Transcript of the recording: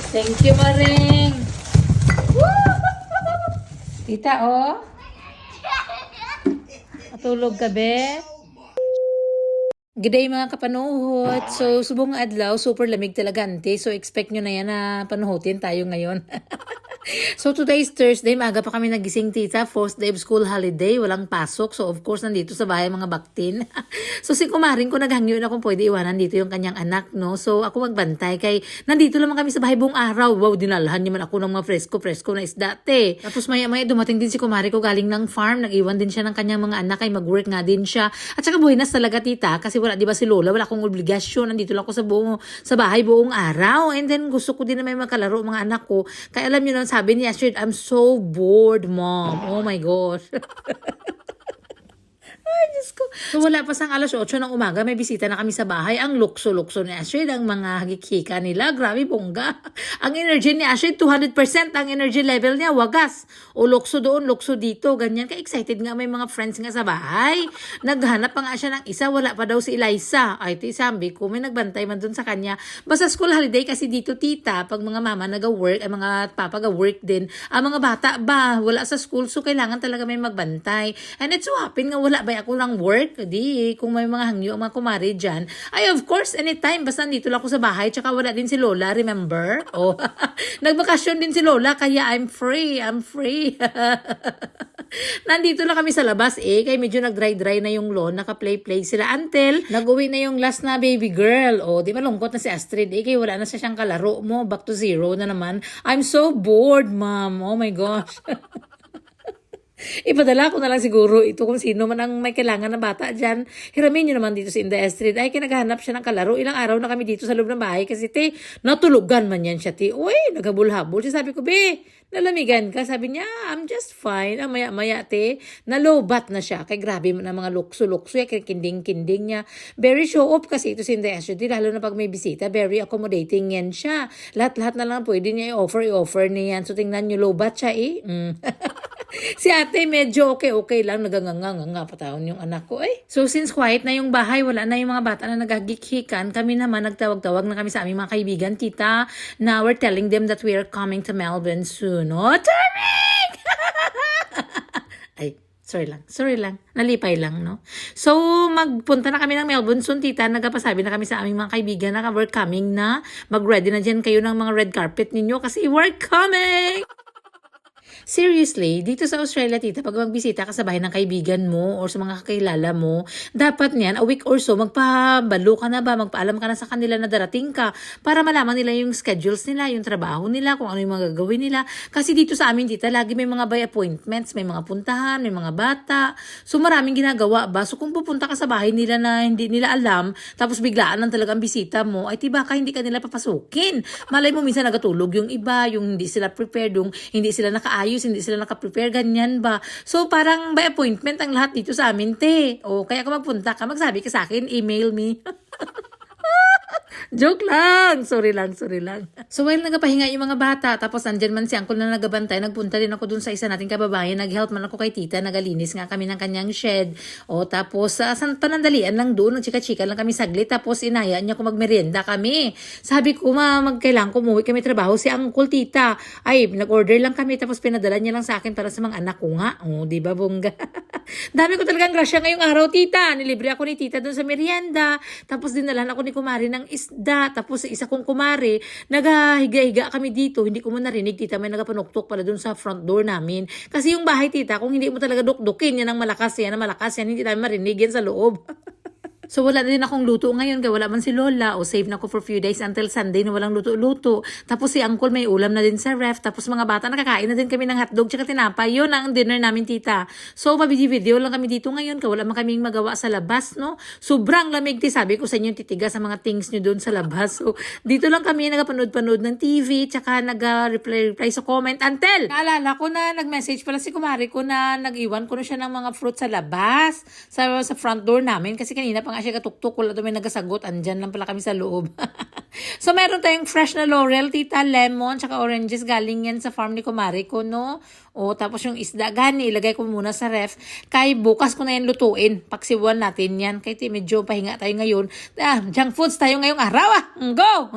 Thank you, Maring. Tita, oh. Matulog ka, be? Good day mga kapanuhot. So, subong adlaw, super lamig talaga, ante. So, expect nyo na yan na panuhutin tayo ngayon. So, today is Thursday. Maaga pa kami nagising, tita. Fourth day of school holiday. Walang pasok. So, of course, nandito sa bahay mga baktin. So, si kumaring ko naghangyo na kung pwede iwanan dito yung kanyang anak, no? So, ako magbantay kay nandito naman kami sa bahay buong araw. Wow, dinalhan niyo man ako ng mga presko na isda, te. Tapos maya-maya dumating din si kumari ko galing ng farm. Nag-iwan din siya ng kanyang mga anak ay mag-work nga din siya. At saka buhinas talaga, tita. Kasi wala, di ba si Lola? Wala akong obligasyon. Nandito lang ako sa bahay buong araw. And then, gusto ko din na may makalaro mga anak ko. Kaya alam niyo lang, sabi niya, I'm so bored, mom. Oh my gosh. Ay, Diyos ko. So, wala pa sang alas 8 ng umaga, may bisita na kami sa bahay. Ang lukso-lukso ni Astrid, ang mga hagikika nila. Grabe, bongga. Ang energy ni Astrid, 200%. Ang energy level niya, wagas. O lukso doon, lukso dito. Ganyan. Ka-excited nga, may mga friends nga sa bahay. Naghanap pa nga siya ng isa. Wala pa daw si Eliza. Ay, sabi ko, may nagbantay man doon sa kanya. Basta school holiday kasi dito, tita, pag mga mama nag-work, ay mga papa nag-work din, ang mga bata ba, wala sa school, so kailangan talaga may magbantay. And it's so happy nga, wala ba ako lang work, di, kung may mga hangyo, mga kumari dyan, ay of course, anytime, basta nandito lang ako sa bahay, tsaka wala din si Lola, remember? Oh, nagbakasyon din si Lola, kaya I'm free. Nandito lang kami sa labas kaya medyo nag-dry na yung lawn, naka-play sila until nag-uwi na yung last na baby girl. O, di malungkot na si Astrid kaya wala na siyang kalaro mo, back to zero na naman. I'm so bored, mom. Oh my gosh. Ipadala ko na lang siguro ito kung sino man ang may kailangan na bata dyan. Hiramin nyo naman dito si Inday Astrid. Ay, kinaghanap siya ng kalaro. Ilang araw na kami dito sa loob ng bahay kasi natulugan man yan siya, Uy, naghabol-habol. Sabi ko, nalamigan ka. Sabi niya, I'm just fine. Maya-maya, nalobat na siya. Kaya grabe na mga lukso-lukso. Kinding-kinding niya. Very show off kasi ito si Inday Astrid. Lalo na pag may bisita, very accommodating yan siya. Lahat-lahat na lang pwede niya i-offer niya yan. So, tingnan nyo, lobat siya Si ate medyo okay lang, naganganga patawon yung anak ko. So since quiet na yung bahay, wala na yung mga bata na nagagikhikan, kami naman nagtawag-tawag na kami sa aming mga kaibigan, tita, na we're telling them that we are coming to Melbourne soon. Oh, Tarik! Ay, sorry lang. Nalipay lang, no? So, magpunta na kami ng Melbourne soon, tita. Nagpasabi na kami sa aming mga kaibigan na we're coming na. Mag-ready na dyan kayo ng mga red carpet ninyo kasi we're coming! Seriously, dito sa Australia, tita, pag magbisita ka sa bahay ng kaibigan mo or sa mga kakilala mo, dapat niyan, a week or so, magpabalo ka na ba, magpaalam ka na sa kanila na darating ka para malaman nila yung schedules nila, yung trabaho nila, kung ano yung mga gagawin nila. Kasi dito sa amin, tita, lagi may mga by appointments, may mga puntahan, may mga bata. So, maraming ginagawa ba? So, kung pupunta ka sa bahay nila na hindi nila alam, tapos biglaan lang talaga ang bisita mo, ay baka hindi ka nila papasukin. Malay mo, minsan nagatulog yung iba, yung hindi sila prepared, yung hindi sila nakaayos, hindi sila naka-prepare, ganyan ba? So, parang by appointment ang lahat dito sa amin, O, kaya kung magpunta ka, magsabi ka sa akin, email me. Joke lang. Sorry lang. So, while nagapahinga yung mga bata, tapos andyan man si uncle na nagabantay, nagpunta din ako dun sa isa nating kababayan, nag-help man ako kay tita, nagalinis nga kami ng kanyang shed. O, tapos, panandalian lang doon, nagchika-chika lang kami saglit, tapos inaya niya kung magmerienda kami. Sabi ko, kailangan ko umuwi kami trabaho, si uncle, tita. Ay, nag-order lang kami, tapos pinadala niya lang sa akin para sa mga anak ko nga. O, di ba, bongga? Dami ko talagang grasya ngayong araw, tita. Nilibre ako ni tita doon sa merienda. Tapos dinalahan ako ni kumari ng isda. Tapos isa kong kumari, nagahiga-higa kami dito. Hindi ko mo narinig, tita. May nagapanuktok pala doon sa front door namin. Kasi yung bahay, tita, kung hindi mo talaga dukdukin, yan ang malakas, hindi namin marinig yan sa loob. So, wala na din akong luto ngayon kaya wala man si Lola. O, save na ko for few days until Sunday na walang luto-luto. Tapos si Uncle may ulam na din sa ref. Tapos mga bata nakakain na din kami ng hotdog tsaka tinapay. Yun ang dinner namin, tita. So, video lang kami dito ngayon kaya wala man kaming magawa sa labas, no? Sobrang lamig, sabi ko sa inyo, titigas sa mga things nyo doon sa labas. So, dito lang kami nagapanood-panood ng TV tsaka nag-reply sa comment until naalala ko na nag-message pala si kumari ko na nag-iwan ko na siya ng mga fruit sa labas sa front door namin kasi kanina pa siya katuktok, wala doon may nagasagot, andyan lang pala kami sa loob. So, meron tayong fresh na laurel, tita, lemon, tsaka oranges, galing yan sa farm ni kumari ko, no? O, tapos yung isda, gani, ilagay ko muna sa ref. Kay bukas ko na yan lutuin. Paksibuan natin yan. Kaya medyo pahinga tayo ngayon. Junk foods tayo ngayong araw, Go!